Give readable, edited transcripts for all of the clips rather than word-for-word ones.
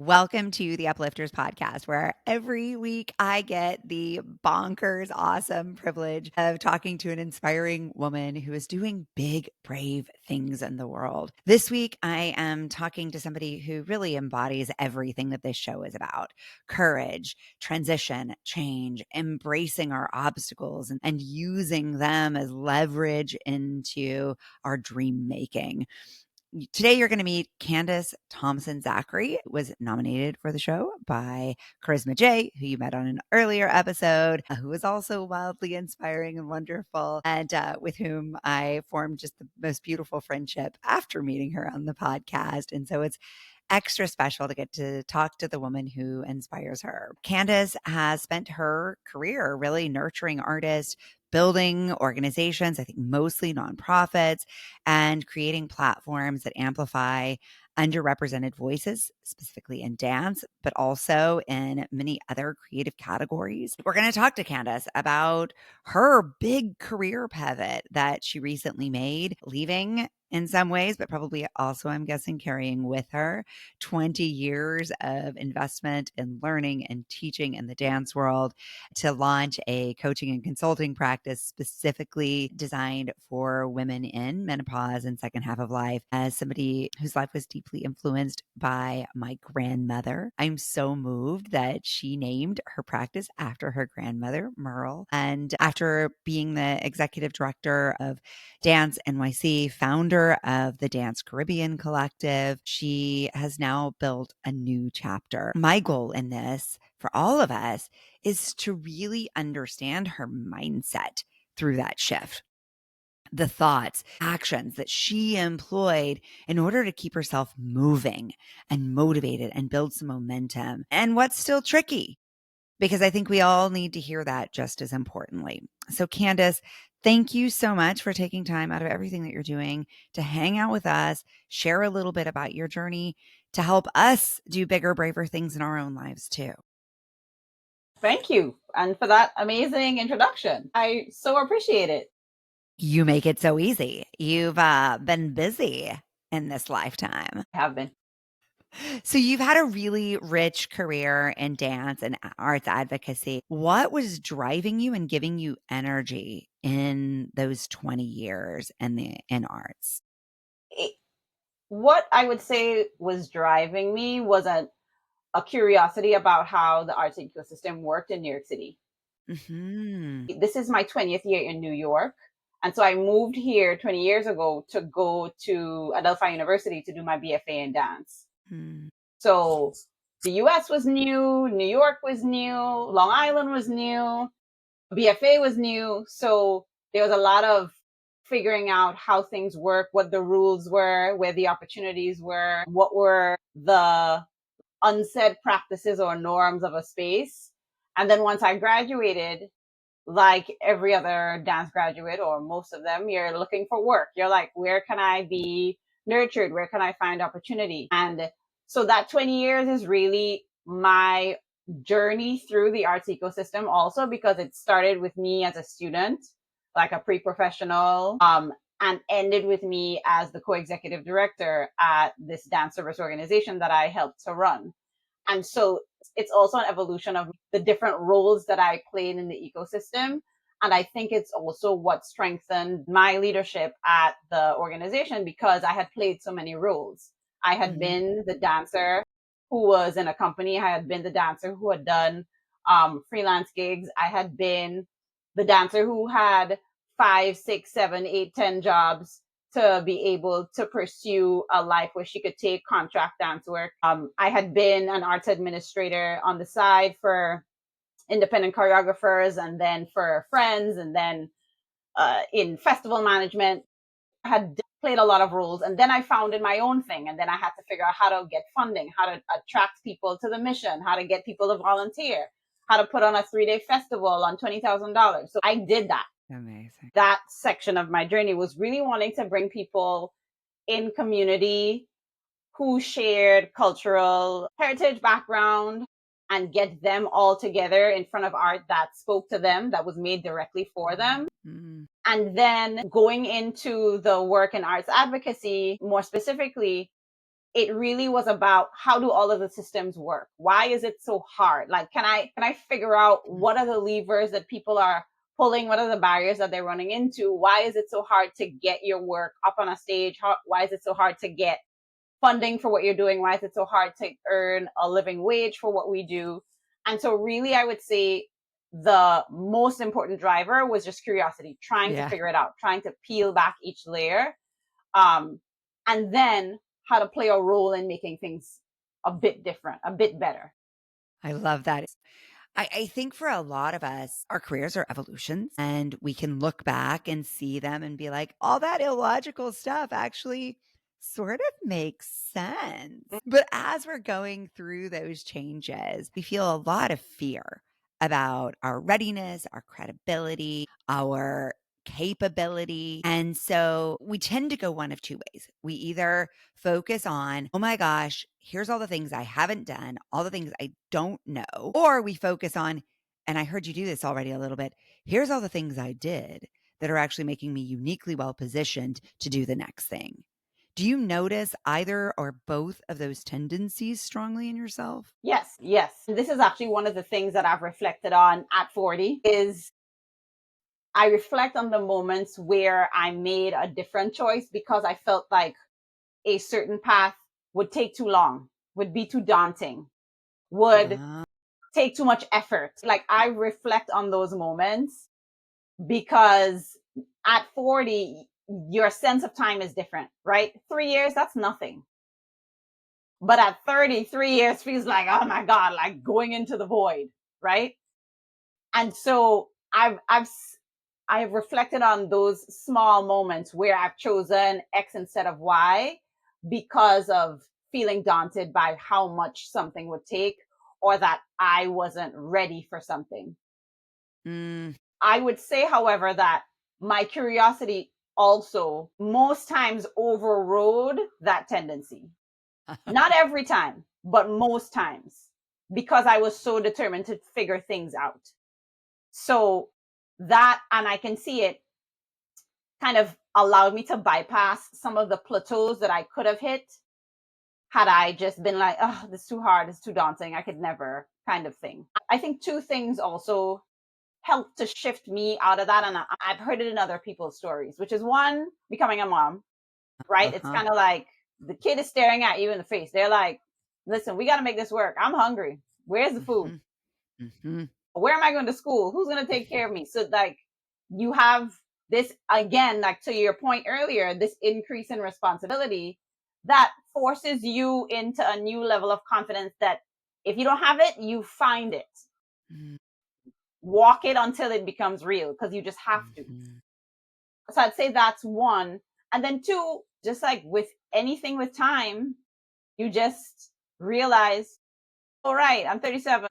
Welcome to the Uplifters podcast, where every week I get the bonkers awesome privilege of talking to an inspiring woman who is doing big, brave things in the world. This week, I am talking to somebody who really embodies everything that this show is about: courage, transition, change, embracing our obstacles, and using them as leverage into our dream making. Today, you're going to meet Candace Thompson-Zachery, was nominated for the show by Charisma J, who you met on an earlier episode, who is also wildly inspiring and wonderful, and with whom I formed just the most beautiful friendship after meeting her on the podcast. And so it's extra special to get to talk to the woman who inspires her. Candace has spent her career really nurturing artists, building organizations, I think mostly nonprofits, and creating platforms that amplify underrepresented voices, specifically in dance, but also in many other creative categories. We're going to talk to Candace about her big career pivot that she recently made, leaving in some ways, but probably also, I'm guessing, carrying with her 20 years of investment in learning and teaching in the dance world to launch a coaching and consulting practice specifically designed for women in menopause and second half of life. As somebody whose life was deeply influenced by my grandmother, I'm so moved that she named her practice after her grandmother, Merle. And after being the executive director of Dance NYC, founder of the Dance Caribbean Collective, she has now built a new chapter. My goal in this for all of us is to really understand her mindset through that shift, the thoughts, actions that she employed in order to keep herself moving and motivated and build some momentum, and what's still tricky, because I think we all need to hear that just as importantly. So, Candace, thank you so much for taking time out of everything that you're doing to hang out with us, share a little bit about your journey to help us do bigger, braver things in our own lives too. Thank you. And for that amazing introduction. I so appreciate it. You make it so easy. You've been busy in this lifetime. I have been. So you've had a really rich career in dance and arts advocacy. What was driving you and giving you energy in those 20 years in arts? It- what I would say was driving me was a curiosity about how the arts ecosystem worked in New York City. Mhm. This is my 20th year in New York. And so I moved here 20 years ago to go to Adelphi University to do my BFA in dance. Mm. So the US was new, New York was new, Long Island was new, BFA was new. So there was a lot of figuring out how things work, what the rules were, where the opportunities were, what were the unsaid practices or norms of a space. And then once I graduated, like every other dance graduate or most of them, you're looking for work. You're like, where can I be nurtured? Where can I find opportunity? And so that 20 years is really my journey through the arts ecosystem also, because it started with me as a student, like a pre-professional, and ended with me as the co-executive director at this dance service organization that I helped to run. And so it's also an evolution of the different roles that I played in the ecosystem. And I think it's also what strengthened my leadership at the organization, because I had played so many roles. I had Mhm. been the dancer who was in a company. I had been the dancer who had done freelance gigs. I had been the dancer who had 5, 6, 7, 8, 10 jobs to be able to pursue a life where she could take contract dance work. I had been an arts administrator on the side for independent choreographers and then for friends, and then in festival management. I had played a lot of roles, and then I founded my own thing, and then I had to figure out how to get funding, how to attract people to the mission, how to get people to volunteer, how to put on a 3-day festival on $20,000. So I did that. Amazing. That section of my journey was really wanting to bring people in community who shared cultural heritage background and get them all together in front of art that spoke to them, that was made directly for them. Mm. And then going into the work in arts advocacy, more specifically, it really was about how do all of the systems work? Why is it so hard? Like, can I figure out what are the levers that people are pulling? What are the barriers that they're running into? Why is it so hard to get your work up on a stage? Why is it so hard to get funding for what you're doing? Why is it so hard to earn a living wage for what we do? And so really, I would say the most important driver was just curiosity, trying to Yeah. figure it out, trying to peel back each layer. Um, and then how to play a role in making things a bit different, a bit better. I love that. I think for a lot of us, our careers are evolutions and we can look back and see them and be like, all that illogical stuff actually sort of makes sense. But as we're going through those changes, we feel a lot of fear about our readiness, our credibility, our capability. And so we tend to go one of two ways. We either focus on, oh my gosh, here's all the things I haven't done, all the things I don't know. Or we focus on, and I heard you do this already a little bit, here's all the things I did that are actually making me uniquely well positioned to do the next thing. Do you notice either or both of those tendencies strongly in yourself? Yes, yes. This is actually one of the things that I've reflected on at 40 is I reflect on the moments where I made a different choice because I felt like a certain path would take too long, would be too daunting, would Uh, take too much effort. Like I reflect on those moments because at 40, your sense of time is different, right? 3 years, that's nothing. But at 30, 3 years feels like, oh my God, like going into the void, right? And so I've reflected on those small moments where I've chosen X instead of Y because of feeling daunted by how much something would take or that I wasn't ready for something. mm, I would say, however, that my curiosity also most times overrode that tendency. Not every time, but most times because I was so determined to figure things out. So that, and I can see it kind of allowed me to bypass some of the plateaus that I could have hit had I just been like, oh, this is too hard, it's too daunting, I could never kind of thing. I think two things also helped to shift me out of that. And I've heard it in other people's stories, which is one, becoming a mom, right? It's uh-huh. kind of like the kid is staring at you in the face. They're like, listen, we got to make this work. I'm hungry. Where's the food? Mhm, mhm. Where am I going to school? Who's going to take care of me? So, like, you have this again, like to your point earlier, this increase in responsibility that forces you into a new level of confidence that if you don't have it, you find it. Mm, Walk it until it becomes real because you just have to. mhm. So I'd say that's one. And then two, just like with anything with time, you just realize, all right, I'm 37.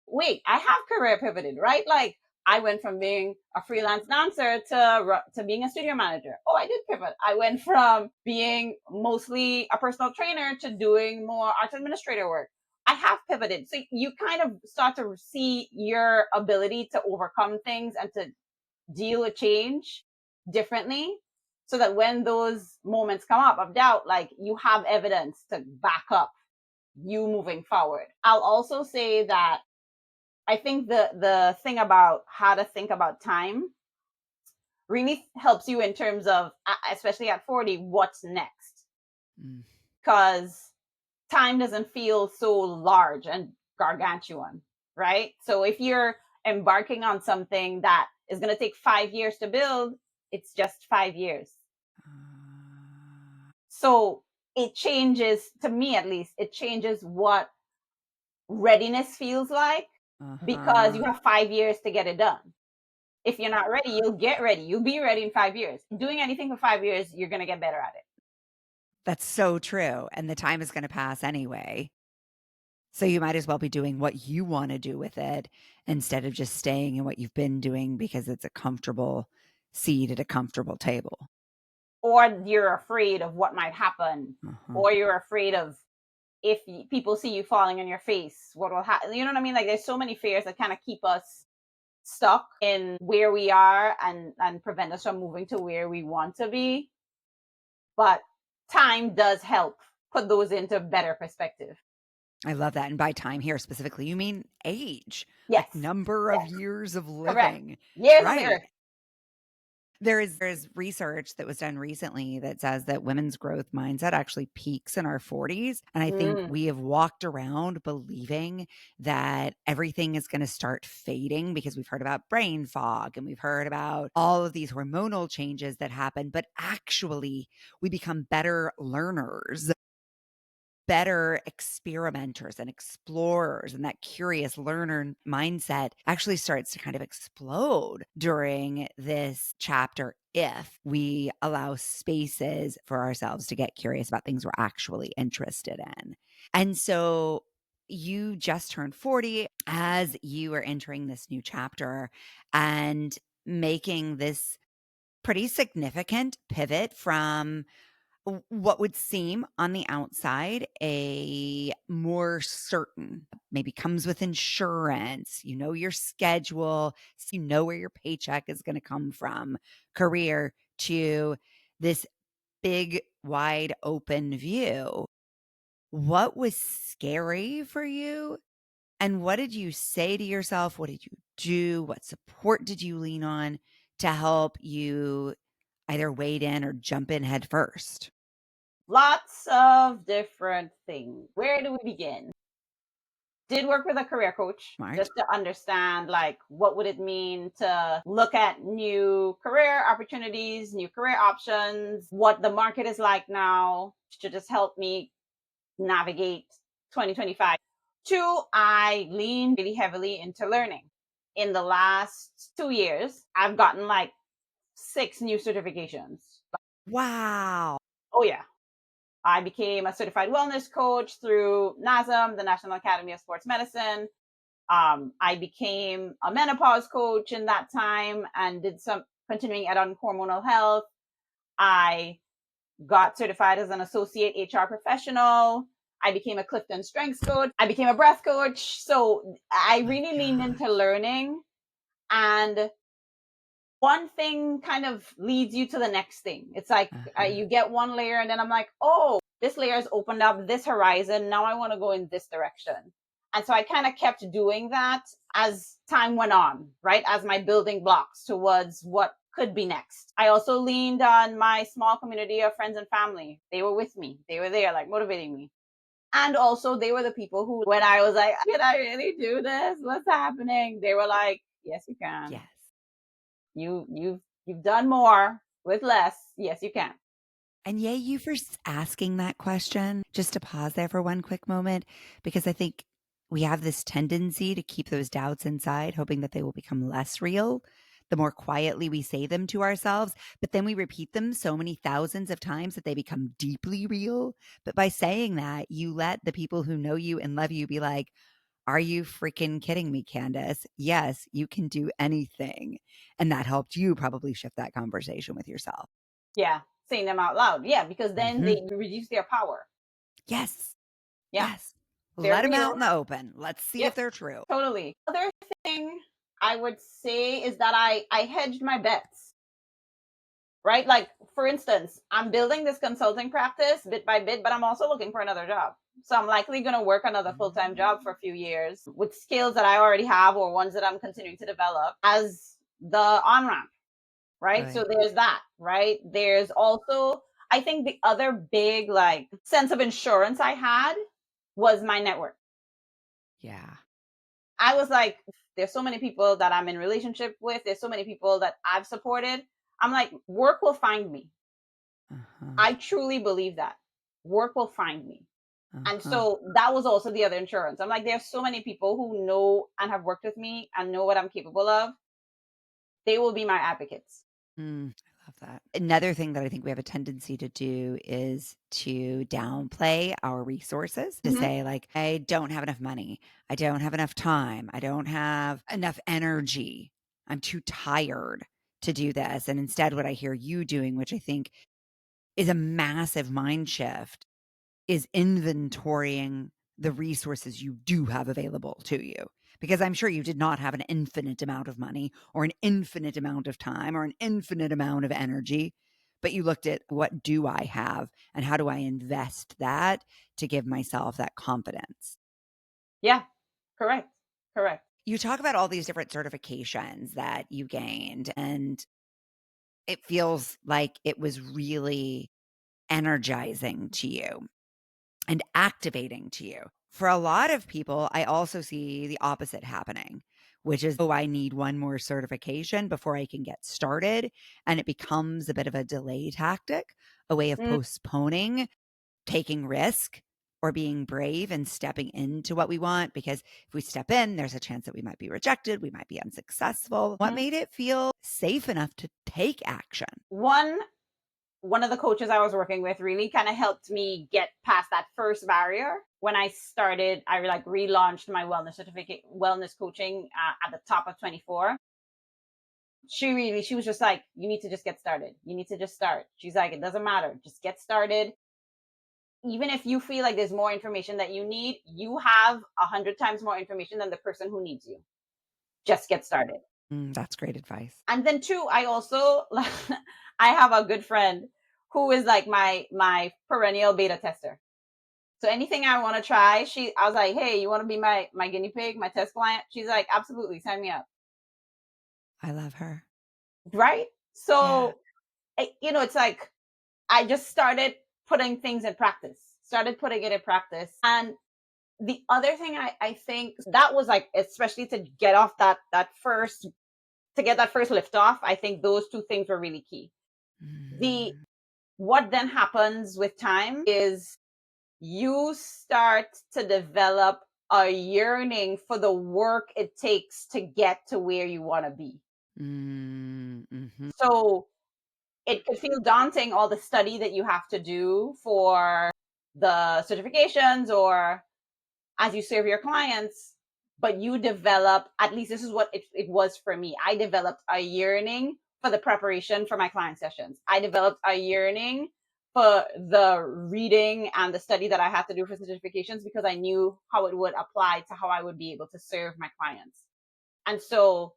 Wait, I have career pivoted, right? Like I went from being a freelance dancer to being a studio manager. Oh, I did pivot. I went from being mostly a personal trainer to doing more arts administrator work. I have pivoted. So you kind of start to see your ability to overcome things and to deal with change differently so that when those moments come up of doubt, like you have evidence to back up you moving forward. I'll also say that I think the thing about how to think about time really helps you in terms of, especially at 40, what's next? Mm. Because time doesn't feel so large and gargantuan, right? So if you're embarking on something that is going to take 5 years to build, it's just 5 years. So it changes, to me at least, it changes what readiness feels like because Uh-huh. you have 5 years to get it done. If you're not ready, you'll get ready. You'll be ready in 5 years. Doing anything for 5 years, you're going to get better at it. That's so true, and the time is gonna pass anyway, so you might as well be doing what you wanna do with it instead of just staying in what you've been doing because it's a comfortable seat at a comfortable table. Or you're afraid of what might happen, Uh-huh. or you're afraid of if people see you falling on your face, what will happen? You know what I mean? Like there's so many fears that kind of keep us stuck in where we are and prevent us from moving to where we want to be. But time does help. put those into better perspective. I love that, and by time here specifically, you mean age, like Yes, number of yes, years of correct. living, Years on the right. earth. There's research that was done recently that says that women's growth mindset actually peaks in our 40s, and I think Mm. we have walked around believing that everything is gonna start fading because we've heard about brain fog and we've heard about all of these hormonal changes that happen, but actually, we become better learners, better experimenters and explorers, and that curious learner mindset actually starts to kind of explode during this chapter if we allow spaces for ourselves to get curious about things we're actually interested in. And so you just turned 40 as you are entering this new chapter and making this pretty significant pivot from what would seem on the outside a more certain, maybe comes with insurance, you know your schedule, you know where your paycheck is going to come from, career to this big, wide open view. What was scary for you? And what did you say to yourself? What did you do? What support did you lean on to help you either wade in or jump in head first? Lots of different things. Where do we begin? Did work with a career coach Smart. just to understand like what would it mean to look at new career opportunities, new career options, what the market is like now to just help me navigate 2025. Two, I leaned really heavily into learning. In the last 2 years, I've gotten like 6 new certifications. Wow. Oh yeah. I became a certified wellness coach through NASM, the National Academy of Sports Medicine. I became a menopause coach in that time and did some continuing ed on hormonal health. I got certified as an associate HR professional. I became a Clifton Strengths coach. I became a breath coach. So I My really leaned into gosh. learning, and one thing kind of leads you to the next thing. It's like Uh-huh. you get one layer, and then I'm like, oh, this layer has opened up this horizon. Now I want to go in this direction. And so I kind of kept doing that as time went on, right? As my building blocks towards what could be next. I also leaned on my small community of friends and family. They were with me, they were there, like motivating me. And also, they were the people who, when I was like, can I really do this? What's happening? They were like, yes, you can. Yes. You've done more with less. Yes, you can. And yay, you for asking that question. Just to pause there for one quick moment, because I think we have this tendency to keep those doubts inside, hoping that they will become less real the more quietly we say them to ourselves. But then we repeat them so many thousands of times that they become deeply real. But by saying that, you let the people who know you and love you be like, are you freaking kidding me, Candace? Yes, you can do anything. And that helped you probably shift that conversation with yourself. Yeah, saying them out loud. Yeah, because then Hmm. they reduce their power. Yes. Yeah, Yes. they're Let them out real. in the open. Let's see if Yes, they're true. totally. Other thing I would say is that I hedged my bets, right? Like, for instance, I'm building this consulting practice bit by bit, but I'm also looking for another job. So I'm likely going to work another full time job for a few years with skills that I already have or ones that I'm continuing to develop as the on ramp, right? So Good. there's that, right? There's also, I think the other big like sense of insurance I had was my network. Yeah. I was like, there's so many people that I'm in relationship with. There's so many people that I've supported. I'm like, work will find me. Uh-huh. I truly believe that work will find me. And Uh-huh. so that was also the other insurance. I'm like, there's so many people who know and have worked with me and know what I'm capable of. They will be my advocates. I love that. Another thing that I think we have a tendency to do is to downplay our resources, to Mhm. say, like, I don't have enough money. I don't have enough time. I don't have enough energy. I'm too tired to do this. And instead, what I hear you doing, which I think is a massive mind shift, is inventorying the resources you do have available to you. Because I'm sure you did not have an infinite amount of money or an infinite amount of time or an infinite amount of energy, but you looked at what do I have and how do I invest that to give myself that confidence. Yeah. Correct. Correct. You talk about all these different certifications that you gained, and it feels like it was really energizing to you and activating to you. For a lot of people, I also see the opposite happening, which is, oh, I need one more certification before I can get started. And it becomes a bit of a delay tactic, a way of Mm. postponing taking risk or being brave and stepping into what we want. Because if we step in, there's a chance that we might be rejected, we might be unsuccessful. What Mhm. made it feel safe enough to take action? One one of the coaches I was working with really kind of helped me get past that first barrier. When I started, I like relaunched my wellness coaching at the top of 24. She was just like, you need to just get started. You need to just start. She's like, it doesn't matter. Just get started. Even if you feel like there's more information that you need, you have 100 times more information than the person who needs you. Just get started. That's great advice. And then two, I also I have a good friend who is like my perennial beta tester. So anything I want to try, I was like, hey, you want to be my guinea pig, my test client? She's like, absolutely, sign me up. I love her. Right? Yeah. So it's like I just started putting things in practice. Started putting it in practice. And the other thing I think that was like, especially to get off that first to get that first lift off, I think those two things were really key. The Mm, What then happens with time is you start to develop a yearning for the work it takes to get to where you want to be. mhm. So it could feel daunting, all the study that you have to do for the certifications or as you serve your clients, but you develop, at least this is what it was for me. I developed a yearning for the preparation for my client sessions. I developed a yearning for the reading and the study that I had to do for certifications because I knew how it would apply to how I would be able to serve my clients. And so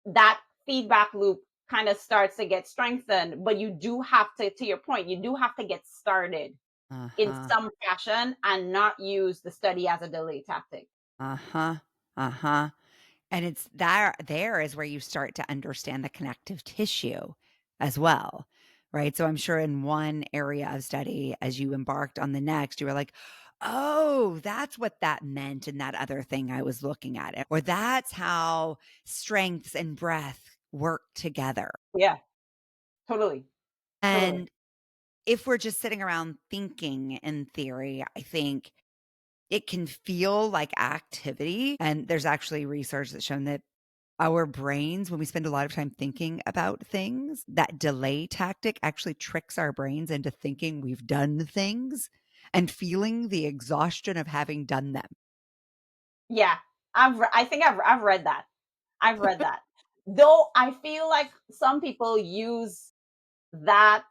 that feedback loop kind of starts to get strengthened, but you do have to your point, you do have to get started in Uh-huh. some fashion and not use the study as a delay tactic. Uh-huh. Uh-huh. And it's there is where you start to understand the connective tissue as well, right? So I'm sure in one area of study, as you embarked on the next, you were like, oh, that's what that meant in that other thing I was looking at it. Or that's how strengths and breath work together. Yeah, totally, totally. And if we're just sitting around thinking in theory, I think it can feel like activity. And there's actually research that's shown that our brains, when we spend a lot of time thinking about things, that delay tactic actually tricks our brains into thinking we've done things and feeling the exhaustion of having done them. Yeah, I think I've read that. I've read that. Though I feel like some people use that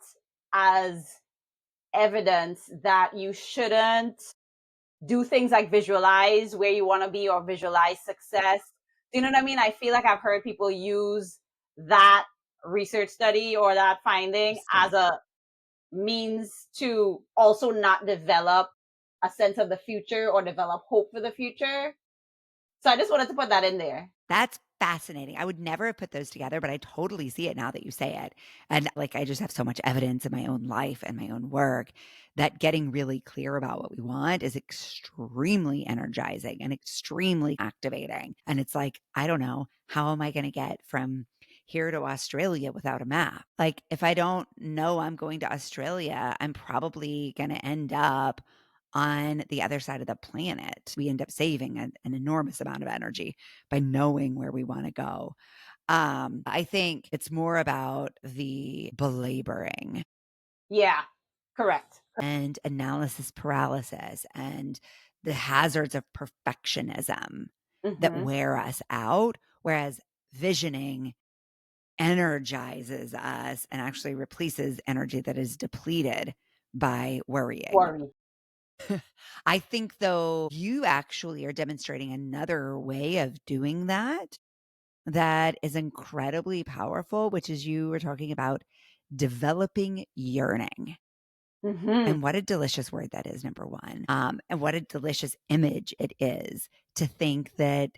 as evidence that you shouldn't do things like visualize where you want to be or visualize success. Do you know what I mean? I feel like I've heard people use that research study or that finding as Interesting. a means to also not develop a sense of the future or develop hope for the future. So I just wanted to put that in there. That's fascinating. I would never have put those together, but I totally see it now that you say it. And like, I just have so much evidence in my own life and my own work that getting really clear about what we want is extremely energizing and extremely activating. And it's like, I don't know, how am I going to get from here to Australia without a map? Like, if I don't know I'm going to Australia, I'm probably going to end up on the other side of the planet. We end up saving an enormous amount of energy by knowing where we want to go. I think it's more about the belaboring Yeah, correct. and analysis paralysis and the hazards of perfectionism that Hmm. wear us out. Whereas visioning energizes us and actually replaces energy that is depleted by worrying. Worry. I think, though, you actually are demonstrating another way of doing that that is incredibly powerful, which is you were talking about developing yearning. Mhm. And what a delicious word that is, number one. And what a delicious image it is to think that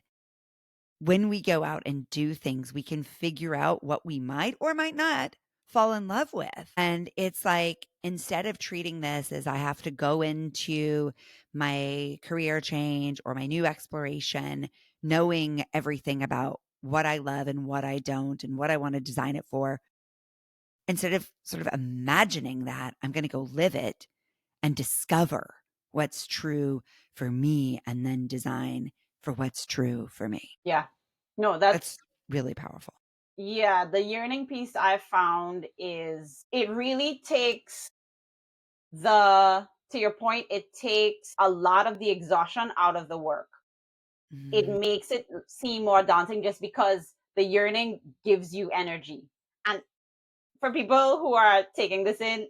when we go out and do things, we can figure out what we might or might not fall in love with. And it's like, instead of treating this as I have to go into my career change or my new exploration, knowing everything about what I love and what I don't and what I want to design it for, instead of sort of imagining that, I'm going to go live it and discover what's true for me and then design for what's true for me. Yeah. No, that's That's really powerful. yeah, the yearning piece I found is it really takes the to your point, it takes a lot of the exhaustion out of the work. It Mhm. makes it seem more daunting just because the yearning gives you energy. And for people who are taking this in,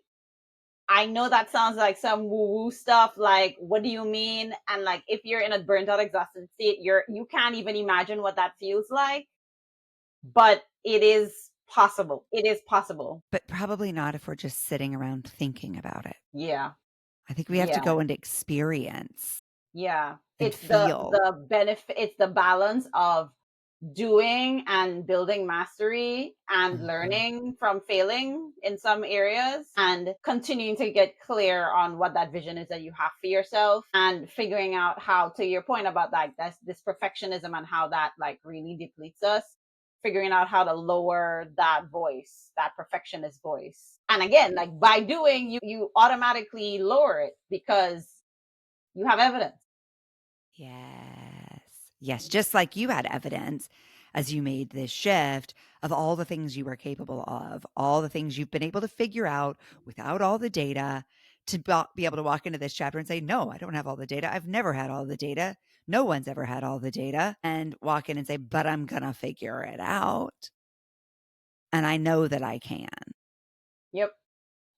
I know that sounds like some woo-woo stuff. Like, what do you mean? And like, if you're in a burnt out, exhausted state, you can't even imagine what that feels like. But it is possible. It is possible. But probably not if we're just sitting around thinking about it. Yeah, I think we have to yeah, go and experience yeah. and It's the feel. the benefit. It's the balance of doing and building mastery and Mhm. learning from failing in some areas and continuing to get clear on what that vision is that you have for yourself and figuring out how, to your point about like this perfectionism and how that like really depletes us, figuring out how to lower that voice, that perfectionist voice. And again, like by doing, you automatically lower it because you have evidence. Yes. Yes, just like you had evidence as you made this shift of all the things you were capable of, all the things you've been able to figure out without all the data to be able to walk into this chapter and say, "No, I don't have all the data. I've never had all the data. No one's ever had all the data." And walk in and say, "But I'm gonna figure it out, and I know that I can." Yep.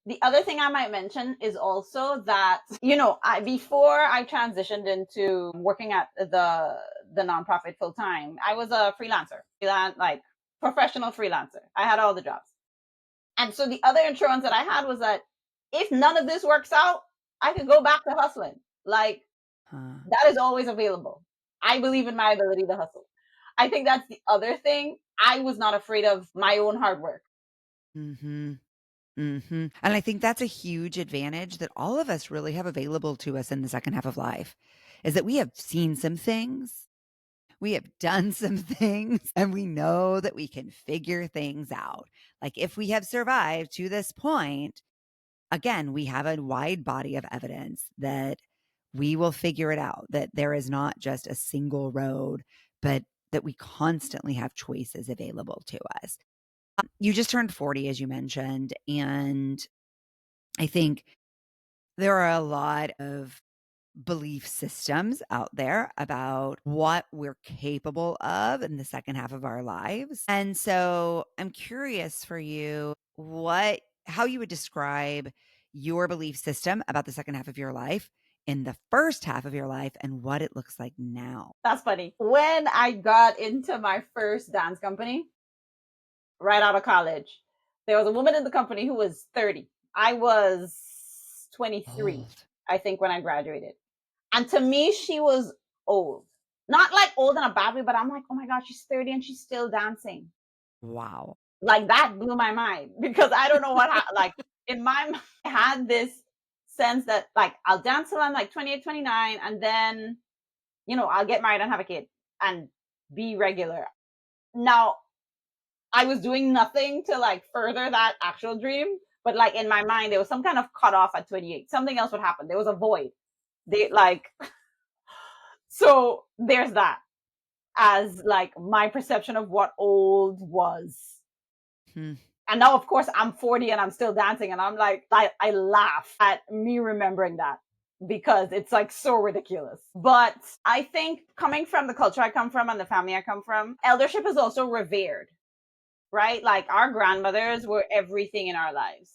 The other thing I might mention is also that, I before I transitioned into working at the nonprofit full time, I was a freelancer, like professional freelancer. I had all the jobs. And so the other insurance that I had was that if none of this works out, I could go back to hustling. Like Huh. that is always available. I believe in my ability to hustle. I think that's the other thing. I was not afraid of my own hard work. Mhm. Mhm. And I think that's a huge advantage that all of us really have available to us in the second half of life, is that we have seen some things, we have done some things, and we know that we can figure things out. Like, if we have survived to this point, again, we have a wide body of evidence that we will figure it out, that there is not just a single road, but that we constantly have choices available to us. You just turned 40, as you mentioned, and I think there are a lot of belief systems out there about what we're capable of in the second half of our lives. And so I'm curious for you how you would describe your belief system about the second half of your life in the first half of your life and what it looks like now. That's funny. When I got into my first dance company, right out of college, there was a woman in the company who was 30. I was 23, Old. I think, when I graduated. And to me, she was old. Not like old in a bad way, but I'm like, oh my God, she's 30 and she's still dancing. Wow. Like that blew my mind because I don't know like in my mind, I had this sense that like I'll dance till I'm like 28, 29, and then, I'll get married and have a kid and be regular. Now, I was doing nothing to like further that actual dream, but like in my mind, there was some kind of cutoff at 28. Something else would happen. There was a void. They like, so there's that as like my perception of what old was. Hmm. And now, of course, I'm 40 and I'm still dancing, and I'm like, I laugh at me remembering that because it's like so ridiculous. But I think coming from the culture I come from and the family I come from, eldership is also revered, right? Like our grandmothers were everything in our lives.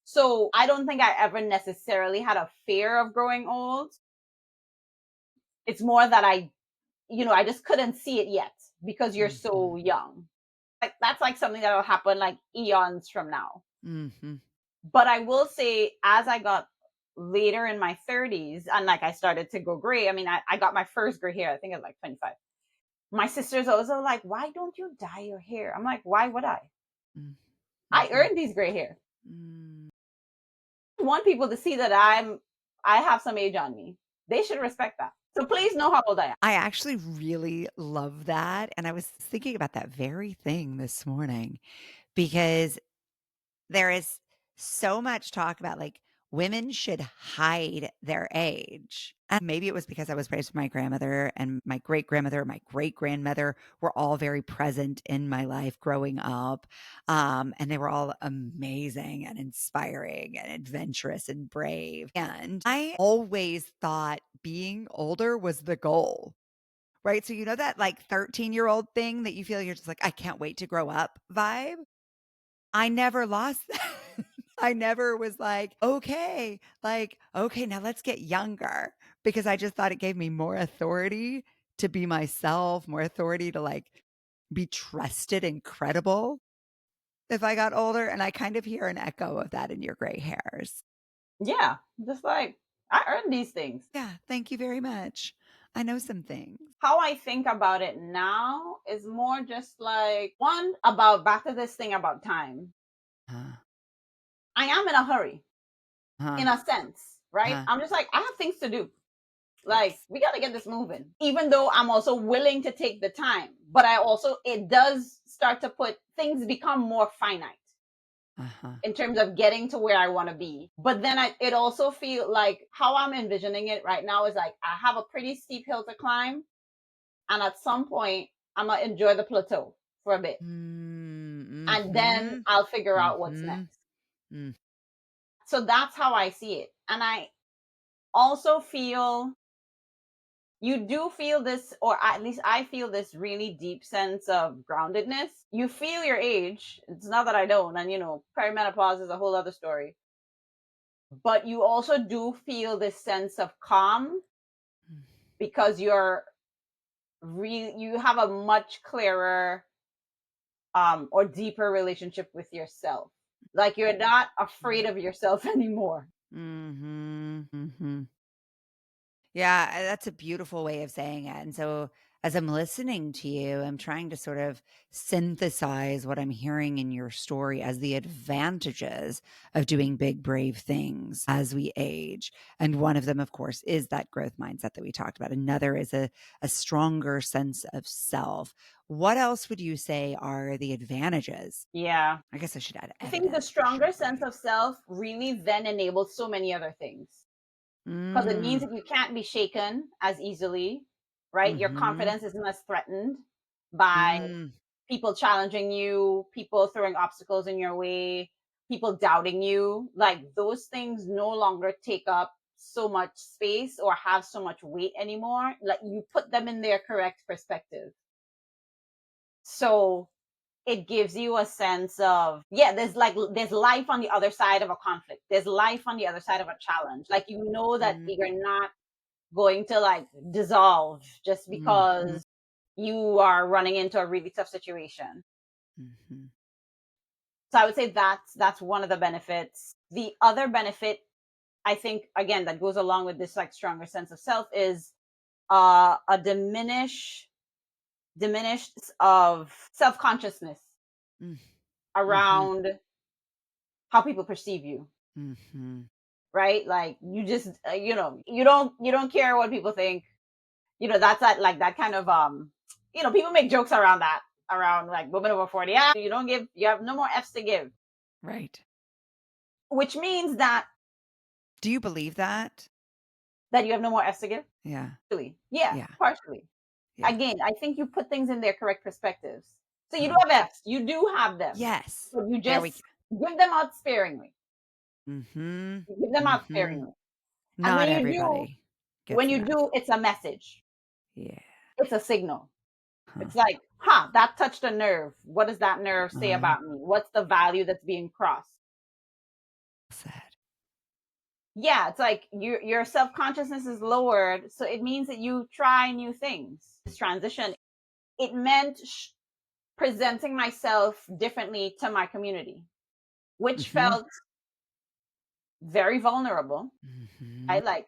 So I don't think I ever necessarily had a fear of growing old. It's more that I just couldn't see it yet because you're Mhm. so young. Like that's like something that'll happen like eons from now. Mhm. But I will say, as I got later in my 30s, and like I started to go gray, I mean, I got my first gray hair, I think I was like 25. My sisters also like, why don't you dye your hair? I'm like, why would I? Mm. I Mhm. earned these gray hair. Mm. I want people to see that I have some age on me. They should respect that. So please know how old I am. I actually really love that, and I was thinking about that very thing this morning because there is so much talk about, like, women should hide their age, and maybe it was because I was raised with my grandmother and my great-grandmother, my great-grandmother were all very present in my life growing up, and they were all amazing and inspiring and adventurous and brave, and I always thought being older was the goal. Right? So you know that, like, 13-year-old thing that you feel you're just like, "I can't wait to grow up" vibe? I never lost that. I never was like, "Okay, now let's get younger," because I just thought it gave me more authority to be myself, more authority to, like, be trusted and credible if I got older, and I kind of hear an echo of that in your gray hairs. Yeah, just like I earned these things. Yeah, thank you very much. I know some things. How I think about it now is more just like one about back to this thing about time. Huh, I am in a hurry huh, in a sense, right? huh. I'm just like, I have things to do. Like, Yes. we got to get this moving. Even though I'm also willing to take the time, but I also, it does start to put things become more finite Uh-huh. in terms of getting to where I want to be. But then it also feel like how I'm envisioning it right now is like I have a pretty steep hill to climb, and at some point I'm gonna enjoy the plateau for a bit, Mm, and then mhm, I'll figure out what's mhm, next. mm, So that's how I see it, and I also feel you do feel this, or at least I feel this really deep sense of groundedness. You feel your age. It's not that I don't, and perimenopause is a whole other story. But you also do feel this sense of calm mm, because you have a much clearer or deeper relationship with yourself. Like you're not afraid mm, of yourself anymore. mhm, mhm. Yeah, that's a beautiful way of saying it, and so, as I'm listening to you, I'm trying to sort of synthesize what I'm hearing in your story as the advantages of doing big, brave things as we age, and one of them, of course, is that growth mindset that we talked about. Another is a stronger sense of self. What else would you say are the advantages? Yeah. I guess I should add I think the evidence for stronger sure. sense of self really then enables so many other things because it means Mm, that you can't be shaken as easily, right? Your mhm, confidence isn't as threatened by mm, people challenging you, people throwing obstacles in your way, people doubting you. Like those things no longer take up so much space or have so much weight anymore. Like you put them in their correct perspective. So it gives you a sense of, yeah, there's life on the other side of a conflict. There's life on the other side of a challenge. Like you know that mm, you're not going to like dissolve just mhm, because you are running into a really tough situation. mhm, So I would say that's one of the benefits. The other benefit, I think, again, that goes along with this like stronger sense of self is a diminished of self consciousness mm, mhm, around how people perceive you, mhm. right? Like you just you don't care what people think. That's that like that kind of people make jokes around that, around like women over 40. Yeah, you have no more F's to give, Right. which means that Do you believe that? you have no more F's to give. Yeah, Partially. Yeah, yeah, partially. yeah. Again, I think you put things in their correct perspectives. So you do Huh. have F's. You do have them. Yes. But you There we go. just give them out sparingly. Mhm, You give them out mhm. sparingly. And Not everybody gets when an you F. do, it's a message. Yeah. It's a signal. Huh. It's like, huh, that touched a nerve. What does that nerve say Uh, about me? What's the value that's being crossed? sad. Yeah, it's like your self-consciousness is lowered, so it means that you try new things. This transition, it meant presenting myself differently to my community, which Mhm. felt very vulnerable. Mhm. I like,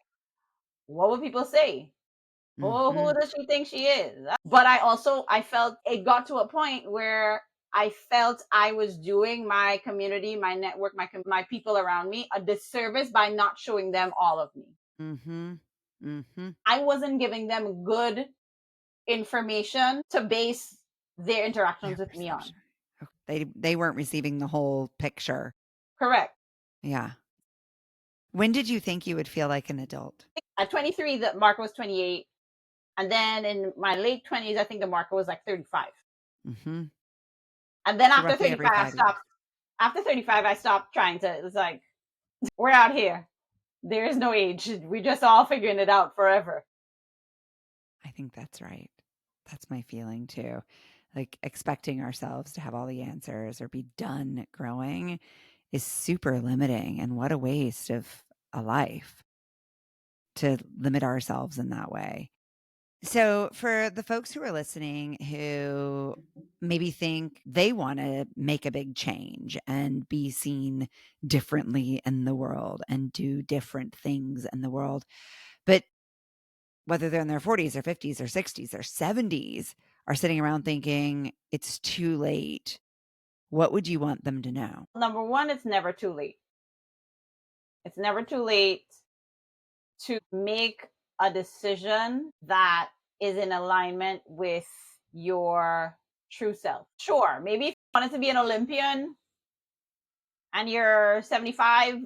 what would people say? Oh, who Mhm. does she think she is? But I felt it got to a point where I felt I was doing my community, my network, my people around me a disservice by not showing them all of me. Mhm. Mhm. I wasn't giving them good information to base their Their interactions with me on. perception. They weren't receiving the whole picture. Correct. Yeah. When did you think you would feel like an adult? At 23, the marker was 28. And then in my late 20s, I think the marker was like 35. Mhm. And then So roughly every 5 years. after 35, I stopped trying to, it's like, we're out here. There is no age. We're just all figuring it out forever. I think that's right. That's my feeling too. Like expecting ourselves to have all the answers or be done growing is super limiting. And what a waste of a life to limit ourselves in that way. So, for the folks who are listening who maybe think they want to make a big change and be seen differently in the world and do different things in the world, but whether they're in their 40s or 50s or 60s or 70s are sitting around thinking it's too late, what would you want them to know? Number one, it's never too late. It's never too late to make a decision that is in alignment with your true self. Sure, maybe if you wanted to be an Olympian and you're 75,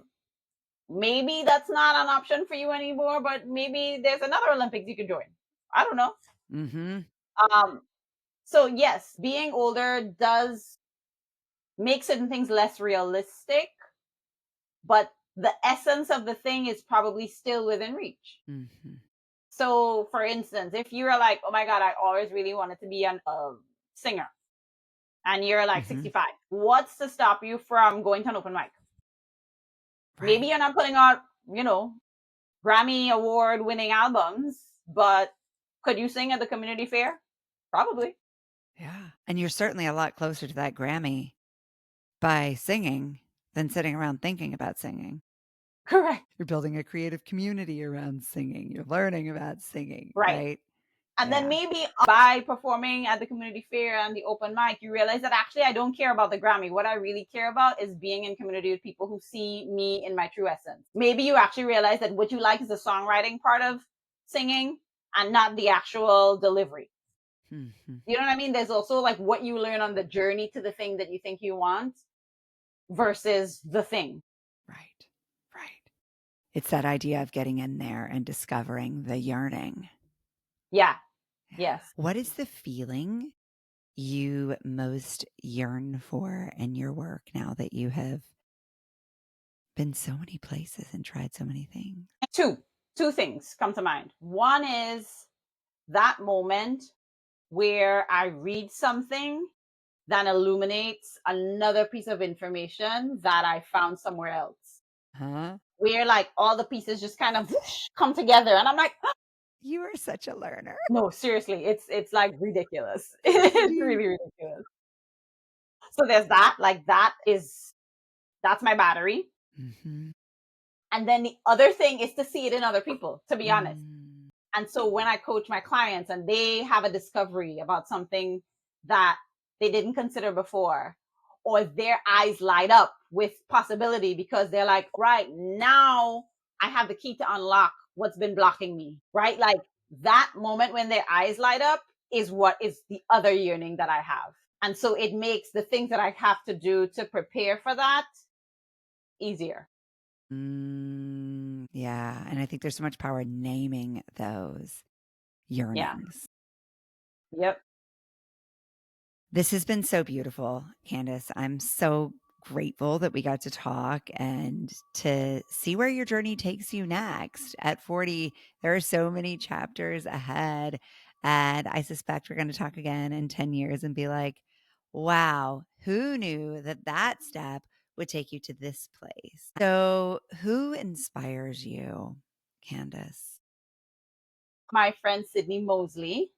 maybe that's not an option for you anymore, but maybe there's another Olympics you could join. I don't know. Mhm. Um, so yes, being older does make certain things less realistic, but the essence of the thing is probably still within reach. Mhm. So, for instance, if you're like, oh my God, I always really wanted to be a singer, and you're like Mhm. 65, what's to stop you from going to an open mic? Maybe Right. you're not putting out, you know, Grammy award winning albums, but could you sing at the community fair? Probably. Yeah. And you're certainly a lot closer to that Grammy by singing than sitting around thinking about singing. Correct. You're building a creative community around singing. You're learning about singing, Right. right? And then Yeah. maybe by performing at the community fair and the open mic, you realize that actually I don't care about the Grammy. What I really care about is being in community with people who see me in my true essence. Maybe you actually realize that what you like is the songwriting part of singing and not the actual delivery. Mhm. You know what I mean? There's also like what you learn on the journey to the thing that you think you want versus the thing. Right. Right. It's that idea of getting in there and discovering the yearning. Yeah. Yeah. Yes. What is the feeling you most yearn for in your work now that you have been so many places and tried so many things? Two things come to mind. One is that moment where I read something that illuminates another piece of information that I found somewhere else. Huh? Where like all the pieces just kind of whoosh, come together, and I'm like, "Ah, You are such a learner. no, seriously, it's like ridiculous. It's You really ridiculous. So there's that. Like that's my battery. Mhm. And then the other thing is to see it in other people. To be honest. Mm. And so when I coach my clients and they have a discovery about something that they didn't consider before, or their eyes light up with possibility because they're like, right now I have the key to unlock what's been blocking me, right? Like that moment when their eyes light up is what is the other yearning that I have. And so it makes the things that I have to do to prepare for that easier. Yeah, and I think there's so much power in naming those Yeah. yearnings. Yep. This has been so beautiful, Candace. I'm so grateful that we got to talk and to see where your journey takes you next. At 40, there are so many chapters ahead. And I suspect we're going to talk again in 10 years and be like, wow, who knew that that step would take you to this place? So, who inspires you, Candace? My friend Sydney Mosley,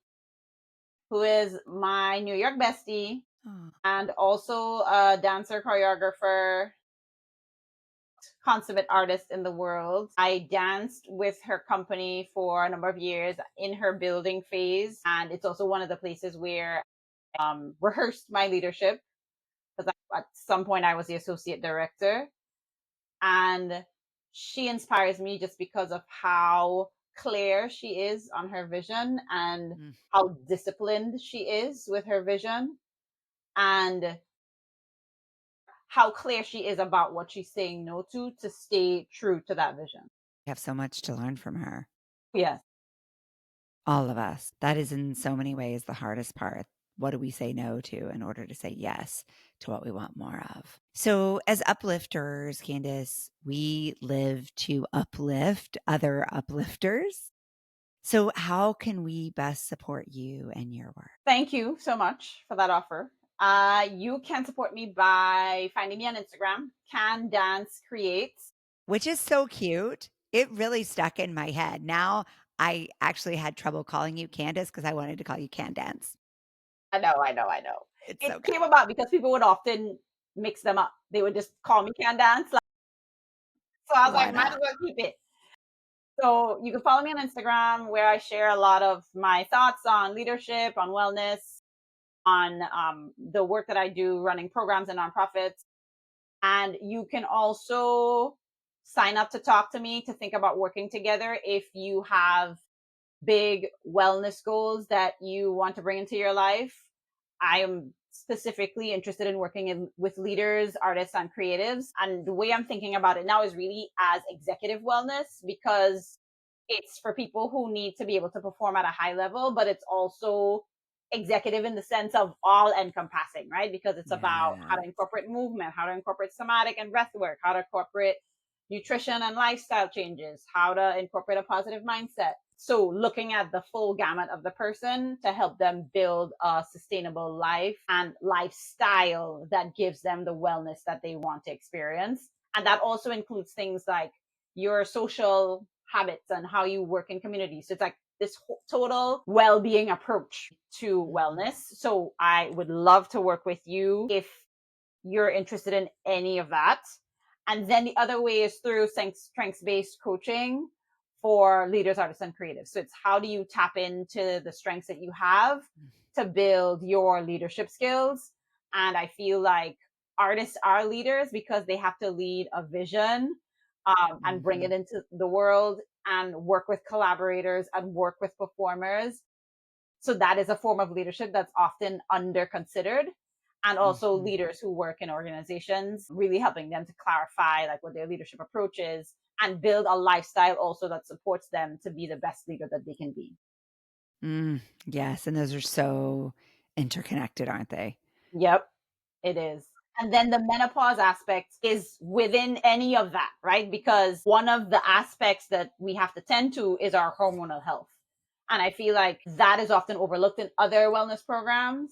who is my New York bestie Oh, and also a dancer choreographer. consummate artist in the world. I danced with her company for a number of years in her building phase. And it's also one of the places where rehearsed my leadership because at some point I was the associate director. And she inspires me just because of how clear she is on her vision and Mm. how disciplined she is with her vision and how clear she is about what she's saying no to stay true to that vision. I have so much to learn from her. Yes. All of us. That is in so many ways the hardest part. What do we say no to in order to say yes to what we want more of? So, as uplifters, Candace, we live to uplift other uplifters. So, how can we best support you and your work? Thank you so much for that offer. You can support me by finding me on Instagram, Can Dance Creates. Which is so cute. It really stuck in my head. Now I actually had trouble calling you Candace because I wanted to call you Candance. I know, I know, I know. It's so It good. came about because people would often mix them up. They would just call me Can Dance. So I was Why like, might as not? well keep it. So you can follow me on Instagram where I share a lot of my thoughts on leadership, on wellness, on the work that I do running programs and nonprofits. And you can also sign up to talk to me to think about working together if you have big wellness goals that you want to bring into your life. I am specifically interested in working with leaders, artists, and creatives. And the way I'm thinking about it now is really as executive wellness because it's for people who need to be able to perform at a high level, but it's also executive in the sense of all encompassing, right? Because it's about how Yeah. to incorporate movement, how to incorporate somatic and breath work, how to incorporate nutrition and lifestyle changes, how to incorporate a positive mindset. So, looking at the full gamut of the person to help them build a sustainable life and lifestyle that gives them the wellness that they want to experience. And that also includes things like your social habits and how you work in communities. So, it's like this total well being approach to Mhm. wellness. So, I would love to work with you if you're interested in any of that. And then the other way is through strengths based coaching for leaders, artists, and creatives. So it's how do you tap into the strengths that you have to build your leadership skills. And I feel like artists are leaders because they have to lead a vision and bring it Mhm. into the world and work with collaborators and work with performers. So that is a form of leadership that's often under considered. And also Mhm. leaders who work in organizations, really helping them to clarify like what their leadership approach is and build a lifestyle also that supports them to be the best leader that they can be. Yes, and those are so interconnected, aren't they? Yep, it is. And then the menopause aspect is within any of that, right? Because one of the aspects that we have to tend to is our hormonal health. And I feel like that is often overlooked in other wellness programs.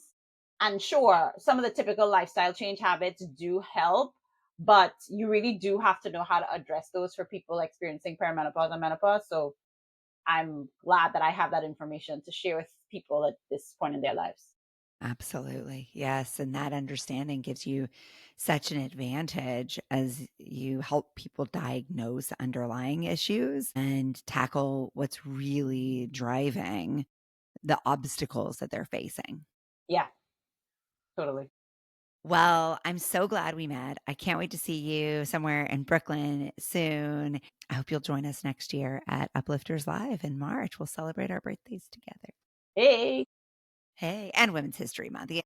And sure, some of the typical lifestyle change habits do help, but you really do have to know how to address those for people experiencing perimenopause and menopause. So I'm glad that I have that information to share with people at this point in their lives. Absolutely. Yes. And that understanding gives you such an advantage as you help people diagnose underlying issues and tackle what's really driving the obstacles that they're facing. Yeah, totally. Well, I'm so glad we met. I can't wait to see you somewhere in Brooklyn soon. I hope you'll join us next year at Uplifters Live in March. We'll celebrate our birthdays together. Hey. Hey, and Women's History Month. Yeah.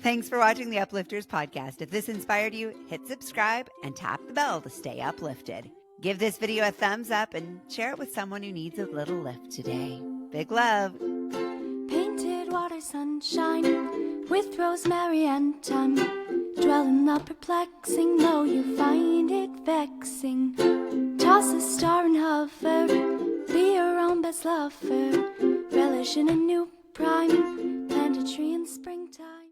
Thanks for watching the Uplifters podcast. If this inspired you, hit subscribe and tap the bell to stay uplifted. Give this video a thumbs up and share it with someone who needs a little lift today. Big love. Painted water sunshine with rosemary and thyme. Dwell in the perplexing, though you find it vexing. Toss a star and hover, be your own best lover. Relish in a new prime, plant a tree in springtime.